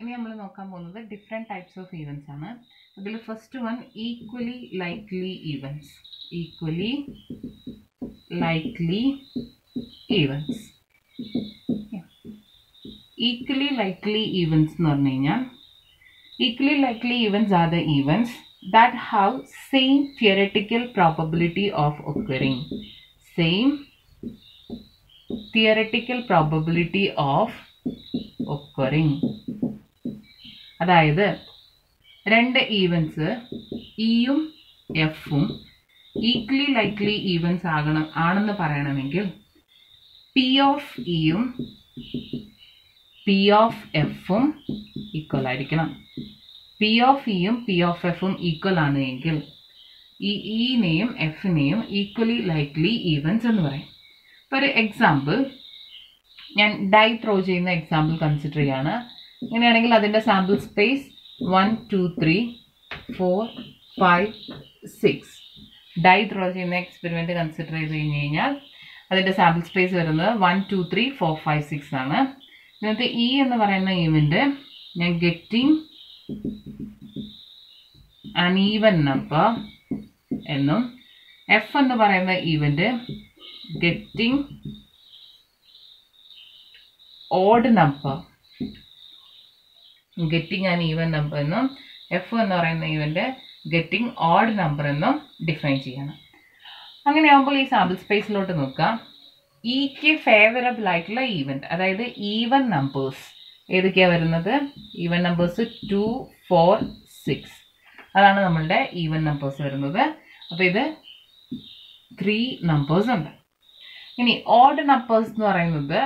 ഇനി നമ്മൾ നോക്കാൻ പോകുന്നത് ഡിഫറെൻറ്റ് ടൈപ്സ് ഓഫ് ഈവൻസ് ആണ്. അതിൽ first one equally likely events. Equally likely events. Equally likely events എന്ന് പറഞ്ഞു കഴിഞ്ഞാൽ equally likely events are the events that have same theoretical probability of occurring. Same theoretical probability of occurring. അതായത് രണ്ട് events ഇയും എഫും equally likely events ആണെന്ന് പറയണമെങ്കിൽ P of ഇയും P of എഫും equal ആയിരിക്കണം. പി ഓഫ് ഇയും പി ഓഫ് എഫും equal ആണ് എങ്കിൽ ഈ ഇനെയും എഫിനെയും ഈക്വലി ലൈക്ലി ഈവൻസ് എന്ന് പറയും. ഇപ്പോൾ ഒരു എക്സാമ്പിൾ ഞാൻ ഡൈ ത്രോ ചെയ്യുന്ന എക്സാമ്പിൾ കൺസിഡർ ചെയ്യാണ്. ഇങ്ങനെയാണെങ്കിൽ അതിൻ്റെ സാമ്പിൾ സ്പേസ് 1 2 3 4 5 6. ഡൈ ത്രോ ചെയ്യുന്ന എക്സ്പെരിമെൻറ്റ് കൺസിഡർ ചെയ്ത് കഴിഞ്ഞ് കഴിഞ്ഞാൽ അതിൻ്റെ സാമ്പിൾ സ്പേസ് വരുന്നത് 1 2 3 4 5 6 ആണ്. ഇതിനകത്ത് ഇ എന്ന് പറയുന്ന ഈവൻറ്റ് ഞാൻ ഗെറ്റിംഗ് ആൻ ഈവൻ നമ്പർ എന്നും എഫ് എന്ന് പറയുന്ന event getting odd number, getting an even number എന്നും എഫ് എന്ന് പറയുന്ന ഈവൻറ്റ് ഗെറ്റിംഗ് ഓഡ് നമ്പർ എന്നും ഡിഫൈൻ ചെയ്യണം. അങ്ങനെയാകുമ്പോൾ ഈ സാമ്പിൾ സ്പേസിലോട്ട് നോക്കാം. ഇക്ക് ഫേവറബിൾ ആയിട്ടുള്ള ഈവൻറ്റ്, അതായത് ഈവൻ നമ്പേഴ്സ് ഏതൊക്കെയാണ് വരുന്നത്? ഈവൻ നമ്പേഴ്സ് 2 4 6 അതാണ് നമ്മളുടെ ഈവൻ നമ്പേഴ്സ് വരുന്നത്. അപ്പോൾ ഇത് 3 നമ്പേഴ്സ് ഉണ്ട്. ഇനി ഓഡ് നമ്പേഴ്സ് എന്ന് പറയുന്നത്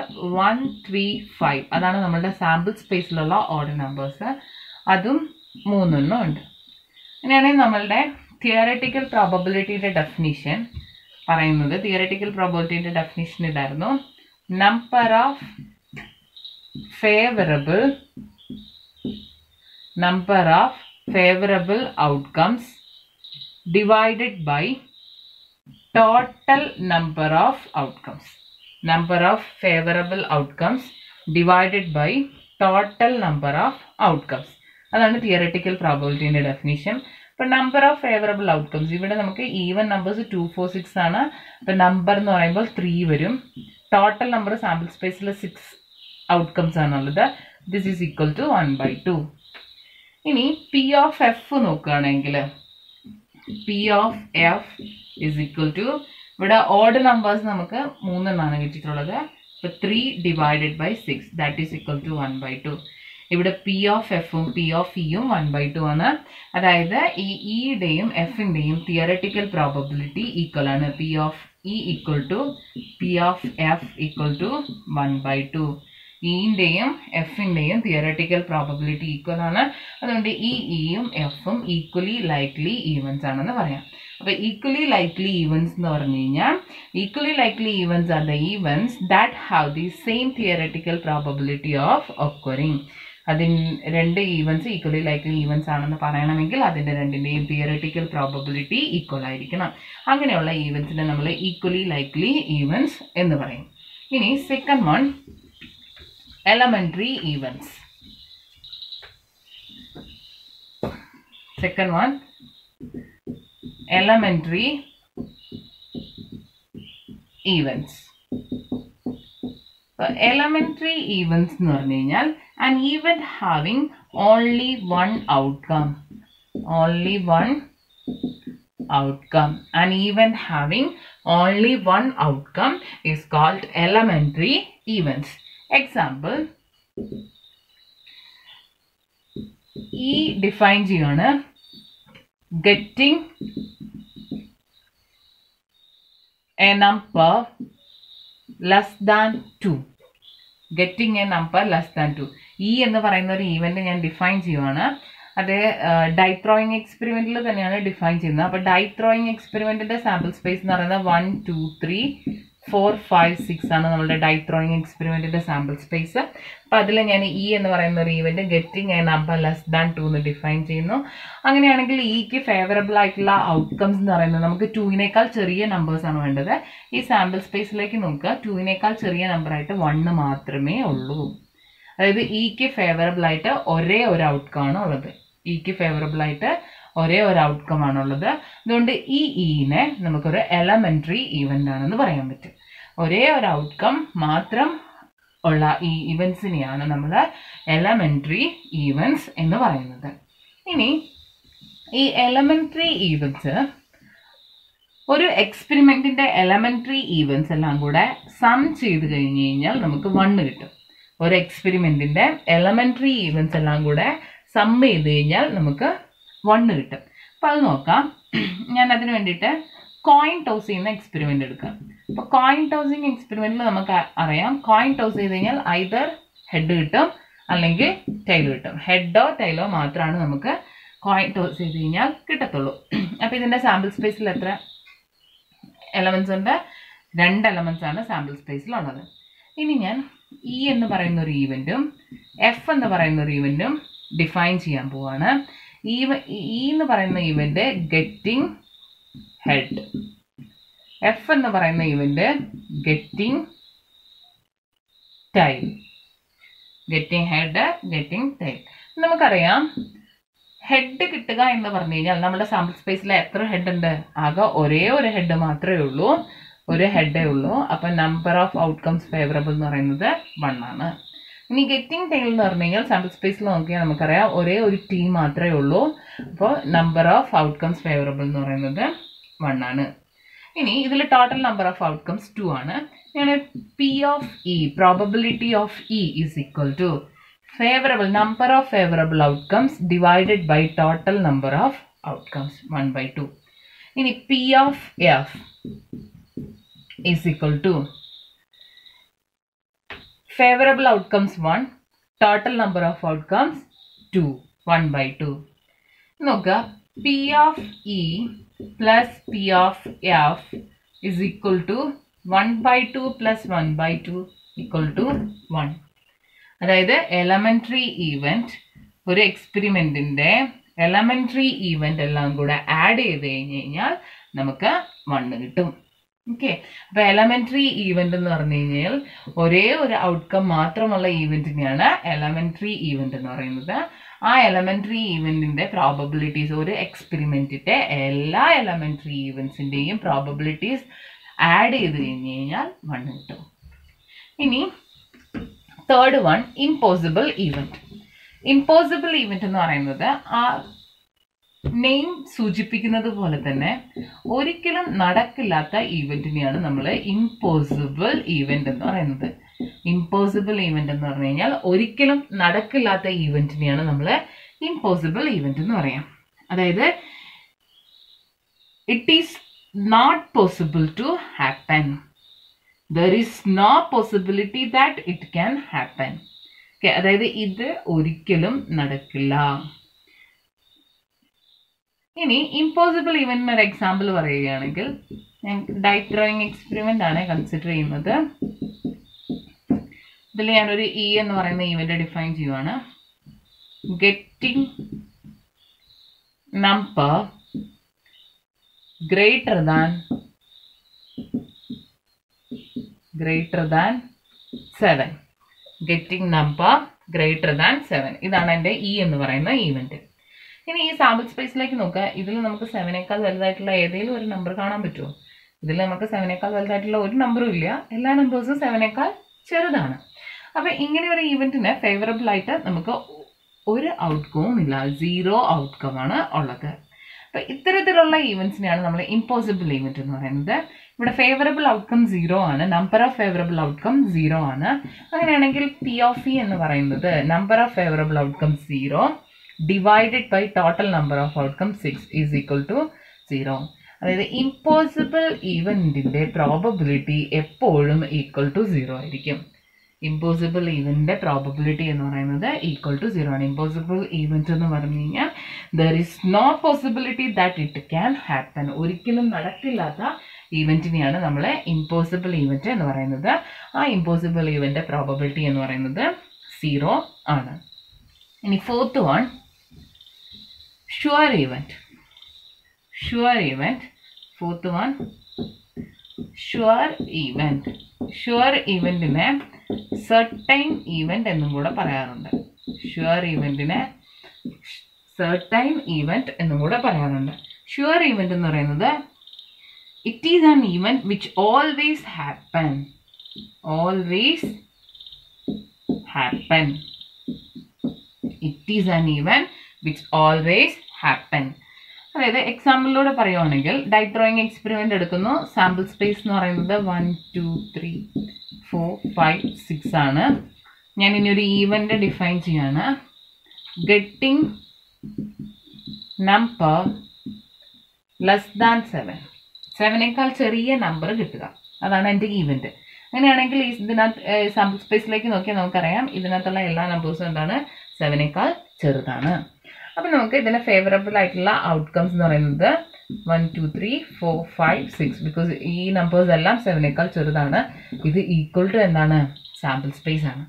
1 3 5 അതാണ് നമ്മളുടെ സാമ്പിൾ സ്പേസിലുള്ള ഓഡ് നമ്പേഴ്സ്. അതും 3 ഉണ്ട്. ഇങ്ങനെയാണെങ്കിൽ നമ്മളുടെ തിയററ്റിക്കൽ പ്രോബബിലിറ്റിയുടെ ഡെഫിനിഷൻ പറയുന്നത്, തിയററ്റിക്കൽ പ്രോബബിലിറ്റിയുടെ ഡെഫിനിഷൻ ഇതായിരുന്നു: number of favourable outcomes divided by total number of outcomes. Number of favourable outcomes divided by total number of outcomes. അതാണ് തിയററ്റിക്കൽ പ്രോബബിലിറ്റിയുടെ ഡെഫിനിഷൻ. ഇപ്പം നമ്പർ ഓഫ് ഫേവറബിൾ ഔട്ട്കംസ്, ഇവിടെ നമുക്ക് ഈവൻ നമ്പേഴ്സ് 2 4 6 ആണ്. അപ്പം നമ്പർ എന്ന് പറയുമ്പോൾ 3 വരും. ടോട്ടൽ നമ്പർ സാമ്പിൾ സ്പേസിൽ 6 ഔട്ട്കംസ് ആണുള്ളത്. This is equal to 1/2. ഇനി പി ഓഫ് എഫ് നോക്കുകയാണെങ്കിൽ P of F is equal to, ഇവിടെ ഓഡ് നമ്പേഴ്സ് നമുക്ക് 3 കിട്ടിയിട്ടുള്ളത്. അപ്പോൾ 3 divided by 6 that is equal to 1/2. ഇവിടെ പി ഓഫ് എഫും പി ഓഫ് ഇയും 1/2 ആണ്. അതായത് ഈ ഇയുടെയും എഫിൻ്റെയും തിയററ്റിക്കൽ പ്രോബബിലിറ്റി ഈക്വൽ ആണ്. P of E equal to P of F equal to 1/2. ഇൻ്റെയും എഫിൻ്റെയും തിയററ്റിക്കൽ പ്രോബബിലിറ്റി ഈക്വൽ ആണ്. അതുകൊണ്ട് ഈ ഇയും എഫും ഈക്വലി ലൈക്ലി ഈവൻസ് ആണെന്ന് പറയാം. അപ്പോൾ ഈക്വലി ലൈക്ലി ഈവൻസ് എന്ന് പറഞ്ഞു കഴിഞ്ഞാൽ equally likely events are the events that have the same theoretical probability of occurring. രണ്ട് ഈവൻസ് ഈക്വലി ലൈക്ലി ഈവൻസ് ആണെന്ന് പറയണമെങ്കിൽ അതിൻ്റെ രണ്ടിൻ്റെയും തിയററ്റിക്കൽ പ്രോബബിലിറ്റി ഈക്വൽ ആയിരിക്കണം. അങ്ങനെയുള്ള ഈവൻസിനെ നമ്മൾ ഈക്വലി ലൈക്ലി ഈവൻസ് എന്ന് പറയും. ഇനി second one, elementary events. Second one, elementary events. So elementary events എന്ന് പറഞ്ഞു കഴിഞ്ഞാൽ an event having only one outcome. Only one outcome. An event having only one outcome is called elementary events. Example, E define ചെയ്യാണ് getting a number less than 2. Getting a number less than 2. E എന്ന് പറയുന്ന ഒരു event ഞാൻ define ചെയ്യുവാണ്. അത് dye throwing എക്സ്പെരിമെൻറ്റിൽ തന്നെയാണ് define ചെയ്യുന്നത്. അപ്പോൾ ഡൈ ത്രോയിങ് എക്സ്പെരിമെൻറ്റിൻ്റെ സാമ്പിൾ സ്പേസ് എന്ന് പറയുന്നത് 1 2 3 4 5 6 ആണ് നമ്മളുടെ ഡൈ ത്രോയിങ് എക്സ്പെരിമെൻറ്റിൻ്റെ സാമ്പിൾ സ്പേസ്. അപ്പോൾ അതിൽ ഞാൻ ഇ എന്ന് പറയുന്ന ഒരു event getting A number less than 2 എന്ന് ഡിഫൈൻ ചെയ്യുന്നു. അങ്ങനെയാണെങ്കിൽ ഇക്ക് ഫേവറബിൾ ആയിട്ടുള്ള ഔട്ട്കംസ് എന്ന് പറയുന്നത് നമുക്ക് 2-നേക്കാൾ ചെറിയ നമ്പേഴ്സാണ് വേണ്ടത്. ഈ സാമ്പിൾ സ്പേസിലേക്ക് നോക്കുക, 2-നേക്കാൾ ചെറിയ നമ്പറായിട്ട് 1 മാത്രമേ ഉള്ളൂ. അതായത് ഇക്ക് ഫേവറബിൾ ആയിട്ട് ഒരേ ഒരു ഔട്ട്കം ആണ് ഉള്ളത്. ഇക്ക് ഫേവറബിൾ ആയിട്ട് ഒരേ ഒരു ഔട്ട്കം ആണുള്ളത്. അതുകൊണ്ട് ഈ ഇനെ നമുക്കൊരു എലമെന്ററി ഈവന്റ് ആണെന്ന് പറയാൻ പറ്റും. ഒരേ ഒരു ഔട്ട്കം മാത്രം ഉള്ള ഈ ഇവന്റ്സിനെയാണ് നമ്മൾ എലമെന്ററി ഈവന്റ്സ് എന്ന് പറയുന്നത്. ഇനി ഈ എലമെന്ററി ഈവന്റ്സ് ഒരു എക്സ്പെരിമെന്റിന്റെ എലമെന്ററി ഈവന്റ്സ് എല്ലാം കൂടെ സം ചെയ്ത് കഴിഞ്ഞ് കഴിഞ്ഞാൽ നമുക്ക് 1 കിട്ടും. ഒരു എക്സ്പെരിമെന്റിന്റെ എലമെന്ററി ഈവന്റ്സ് എല്ലാം കൂടെ സം ചെയ്ത് കഴിഞ്ഞാൽ നമുക്ക് 1 കിട്ടും. അപ്പൊ അത് നോക്കാം. ഞാൻ അതിന് വേണ്ടിയിട്ട് കോയിൻ ടോസ് ചെയ്യുന്ന എക്സ്പെരിമെന്റ് എടുക്കാം. അപ്പൊ കോയിൻ ടോസിങ് എക്സ്പെരിമെന്റിൽ നമുക്ക് അറിയാം, കോയിൻ ടോസ് ചെയ്ത് കഴിഞ്ഞാൽ ഐദർ ഹെഡ് കിട്ടും അല്ലെങ്കിൽ ടൈൽ കിട്ടും. ഹെഡോ ടൈലോ മാത്രമാണ് നമുക്ക് കോയിൻ ടോസ് ചെയ്ത് കഴിഞ്ഞാൽ കിട്ടത്തുള്ളൂ. അപ്പൊ ഇതിന്റെ സാമ്പിൾ സ്പേസിൽ എത്ര എലമെന്റ്സ് ഉണ്ട്? 2 എലമെന്റ്സ് ആണ് സാമ്പിൾ സ്പേസിൽ ഉള്ളത്. ഇനി ഞാൻ ഇ എന്ന് പറയുന്ന ഒരു ഈവന്റും എഫ് എന്ന് പറയുന്ന ഒരു ഈവന്റും ഡിഫൈൻ ചെയ്യാൻ പോവാണ്. ഇ എന്ന് പറയുന്ന ഈവന്റ് ഗെറ്റിംഗ് ഹെഡ്, എഫ് എന്ന് പറയുന്ന event getting tail. Getting head, getting tail. നമുക്കറിയാം ഹെഡ് കിട്ടുക എന്ന് പറഞ്ഞു കഴിഞ്ഞാൽ നമ്മുടെ സാമ്പിൾ സ്പേസിൽ എത്ര ഹെഡ് ഉണ്ട്? ആകെ ഒരേ ഒരു ഹെഡ് മാത്രമേ ഉള്ളൂ, ഒരു ഹെഡേ ഉള്ളൂ. അപ്പൊ നമ്പർ ഓഫ് ഔട്ട്കംസ് ഫേവറബിൾ എന്ന് പറയുന്നത് 1 ആണ്. ഇനി ഗെറ്റിംഗ് ടൈൽ എന്ന് പറഞ്ഞു കഴിഞ്ഞാൽ സാമ്പിൾ സ്പേസിൽ നോക്കിയാൽ നമുക്കറിയാം ഒരേ ഒരു ടി മാത്രമേ ഉള്ളൂ. അപ്പോൾ നമ്പർ ഓഫ് ഔട്ട്കംസ് ഫേവറബിൾ എന്ന് പറയുന്നത് 1 ആണ്. ഇനി ഇതിൽ ടോട്ടൽ നമ്പർ ഓഫ് ഔട്ട്കംസ് 2 ആണ്. ഞാൻ P of E, probability of E is equal to favourable number of favourable outcomes divided by total number of outcomes 1/2. ഇനി P of F is equal to favorable outcomes 1, total number of outcomes 2, 1/2. നോക്കുക, P of E plus P of F is equal to 1/2 plus 1/2 equal to 1. അതായത് elementary event, ഒരു എക്സ്പെരിമെന്റിന്റെ elementary event എല്ലാം കൂടെ add ചെയ്ത് കഴിഞ്ഞ് കഴിഞ്ഞാൽ നമുക്ക് 1 കിട്ടും. ഓക്കെ, അപ്പൊ എലമെന്ററി ഈവന്റ് എന്ന് പറഞ്ഞു കഴിഞ്ഞാൽ ഒരേ ഒരു ഔട്ട്കം മാത്രമുള്ള ഈവന്റിനെയാണ് എലമെന്ററി ഈവന്റ് എന്ന് പറയുന്നത്. ആ എലമെന്ററി ഈവന്റിന്റെ പ്രോബബിലിറ്റീസ്, ഒരു എക്സ്പെരിമെന്റിന്റെ എല്ലാ എലമെന്ററി ഈവന്റ്സിന്റെയും പ്രോബബിലിറ്റീസ് ആഡ് ചെയ്ത് കഴിഞ്ഞ് കഴിഞ്ഞാൽ 1 കിട്ടും. ഇനി third one, impossible event. Impossible event എന്ന് പറയുന്നത് ആ നെയിം സൂചിപ്പിക്കുന്നത് പോലെ തന്നെ ഒരിക്കലും നടക്കില്ലാത്ത ഈവന്റിനെയാണ് നമ്മൾ ഇംപോസിബിൾ ഈവന്റ് എന്ന് പറയുന്നത്. ഇംപോസിബിൾ ഈവന്റ് എന്ന് പറഞ്ഞു കഴിഞ്ഞാൽ ഒരിക്കലും നടക്കില്ലാത്ത ഈവന്റിനെയാണ് നമ്മൾ ഇംപോസിബിൾ ഈവന്റ് എന്ന് പറയാം. അതായത് it is not possible to happen. There is no possibility that it can happen. അതായത് ഇത് ഒരിക്കലും നടക്കില്ല. ഇനി ഇംപോസിബിൾ ഈവന്റിന് ഒരു എക്സാമ്പിൾ പറയുകയാണെങ്കിൽ, ഞാൻ ഡൈറ്റ് ഡ്രോയിങ് എക്സ്പെരിമെന്റ് ആണ് കൺസിഡർ ചെയ്യുന്നത്. ഇതിൽ ഞാനൊരു ഇ എന്ന് പറയുന്ന ഈവന്റ് ഡിഫൈൻ ചെയ്യുവാണ്. Getting number greater than 7. Getting number greater than 7. ഇതാണ് എൻ്റെ ഇ എന്ന് പറയുന്ന ഈവന്റ്. ഇനി ഈ സാമ്പിൾ സ്പേസിലേക്ക് നോക്കുക. ഇതിൽ നമുക്ക് 7നേക്കാൾ വലുതായിട്ടുള്ള ഏതെങ്കിലും ഒരു നമ്പർ കാണാൻ പറ്റുമോ? ഇതിൽ നമുക്ക് 7നേക്കാൾ വലുതായിട്ടുള്ള ഒരു നമ്പറും ഇല്ല. എല്ലാ നമ്പേഴ്സും 7നേക്കാൾ ചെറുതാണ്. അപ്പൊ ഇങ്ങനെ ഒരു ഈവന്റിന് ഫേവറബിൾ ആയിട്ട് നമുക്ക് ഒരു ഔട്ട്കവും ഇല്ല, 0 ഔട്ട്കം ആണ് ഉള്ളത്. അപ്പൊ ഇത്തരത്തിലുള്ള ഈവന്റ്സിനെയാണ് നമ്മൾ ഇംപോസിബിൾ ഈവന്റ് എന്ന് പറയുന്നത്. ഇവിടെ ഫേവറബിൾ ഔട്ട്കം 0 ആണ്, നമ്പർ ഓഫ് ഫേവറബിൾ ഔട്ട്കം 0 ആണ്. അങ്ങനെയാണെങ്കിൽ പി ഓഫ് ഇ എന്ന് പറയുന്നത് number of favourable outcome 0 divided by total number of outcomes 6 is equal to 0. അതായത് ഇംപോസിബിൾ ഈവന്റിന്റെ പ്രോബബിലിറ്റി എപ്പോഴും ഈക്വൽ ടു 0 ആയിരിക്കും. ഇംപോസിബിൾ ഈവന്റിന്റെ പ്രോബബിലിറ്റി എന്ന് പറയുന്നത് ഈക്വൽ ടു 0 ആണ്. ഇംപോസിബിൾ ഈവന്റ് എന്ന് പറഞ്ഞു കഴിഞ്ഞാൽ there is no possibility that it can happen. ഒരിക്കലും നടക്കില്ലാത്ത ഈവന്റിനെയാണ് നമ്മൾ ഇംപോസിബിൾ ഈവന്റ് എന്ന് പറയുന്നത്. ആ ഇംപോസിബിൾ ഈവന്റ് പ്രോബബിലിറ്റി എന്ന് പറയുന്നത് 0 ആണ്. ഇനി fourth one, sure event. Sure event, fourth one sure event. Sure ഈവന്റിനെ സർട്ടൈൻ ഈവന്റ് എന്നും കൂടെ പറയാറുണ്ട്. ഷുവർ ഈവന്റിനെ സർട്ടൈൻ ഈവന്റ് എന്നും കൂടെ പറയാറുണ്ട്. ഷുവർ ഈവന്റ് എന്ന് പറയുന്നത് it is an event which always happen. Always happen. It is an event which always happen. അതായത് എക്സാമ്പിളിലൂടെ പറയുവാണെങ്കിൽ ഡൈത്രോയിങ് എക്സ്പെരിമെന്റ് എടുക്കുന്നു. സാമ്പിൾ സ്പേസ് എന്ന് പറയുന്നത് 1 2 3 4 5 6 ആണ്. ഞാൻ ഇനി ഒരു ഈവന്റ് ഡിഫൈൻ ചെയ്യാണ്. Getting number less than 7. 7നേക്കാൾ ചെറിയ നമ്പർ കിട്ടുക, അതാണ് എൻ്റെ ഈവന്റ്. അങ്ങനെയാണെങ്കിൽ ഇതിനകത്ത് സാമ്പിൾ സ്പേസിലേക്ക് നോക്കിയാൽ നമുക്കറിയാം ഇതിനകത്തുള്ള എല്ലാ നമ്പേഴ്സും എന്താണ്, 7നേക്കാൾ ചെറുതാണ്. അപ്പം നമുക്ക് ഇതിന് ഫേവറബിൾ ആയിട്ടുള്ള ഔട്ട്കംസ് എന്ന് പറയുന്നത് 1 2 3 4 5 6. ബിക്കോസ് ഈ നമ്പേഴ്സ് എല്ലാം 7നേക്കാൾ ചെറുതാണ്. ഇത് ഈക്വൽ ടു എന്താണ്, സാമ്പിൾ സ്പേസ് ആണ്.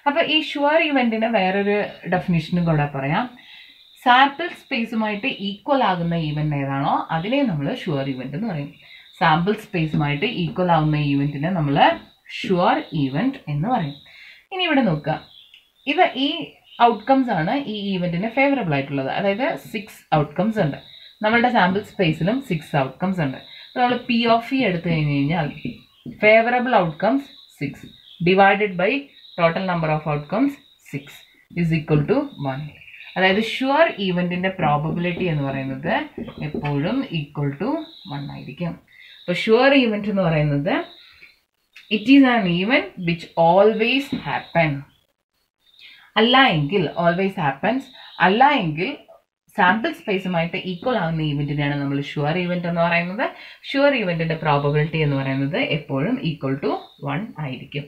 അപ്പം ഈ ഷുവർ ഇവന്റിന് വേറൊരു ഡെഫിനിഷനും കൂടെ പറയാം. സാമ്പിൾ സ്പേസുമായിട്ട് ഈക്വൽ ആകുന്ന ഈവന്റ് ഏതാണോ അതിനെ നമ്മൾ ഷുവർ ഈവന്റ് എന്ന് പറയും. സാമ്പിൾ സ്പേസുമായിട്ട് ഈക്വൽ ആകുന്ന ഈവന്റിനെ നമ്മൾ ഷുവർ ഈവന്റ് എന്ന് പറയും. ഇനി ഇവിടെ നോക്കുക, ഈ ഔട്ട്കംസ് ആണ് ഈ ഈവന്റിന് ഫേവറബിൾ ആയിട്ടുള്ളത്. അതായത് 6 ഔട്ട്കംസ് ഉണ്ട്. നമ്മളുടെ സാമ്പിൾ സ്പേസിലും 6 ഔട്ട്കംസ് ഉണ്ട്. അപ്പോൾ നമ്മൾ പി ഓഫ് ഇ എടുത്തു കഴിഞ്ഞ് കഴിഞ്ഞാൽ favourable outcomes 6 divided by total number of outcomes 6 is equal to 1. അതായത് ഷുവർ ഈവന്റിന്റെ പ്രോബബിലിറ്റി എന്ന് പറയുന്നത് എപ്പോഴും ഈക്വൽ ടു 1 ആയിരിക്കും. അപ്പോൾ ഷുവർ ഈവന്റ് എന്ന് പറയുന്നത് it is an event which always happen. അല്ല എങ്കിൽ ഓൾവേസ് ഹാപ്പൻസ്, അല്ല എങ്കിൽ സാമ്പിൾ സ്പേസുമായിട്ട് ഈക്വൽ ആകുന്ന ഈവന്റിനെയാണ് നമ്മൾ ഷുവർ ഈവന്റ് എന്ന് പറയുന്നത്. ഷുവർ ഈവന്റിന്റെ പ്രോബബിലിറ്റി എന്ന് പറയുന്നത് എപ്പോഴും ഈക്വൽ ടു 1 ആയിരിക്കും.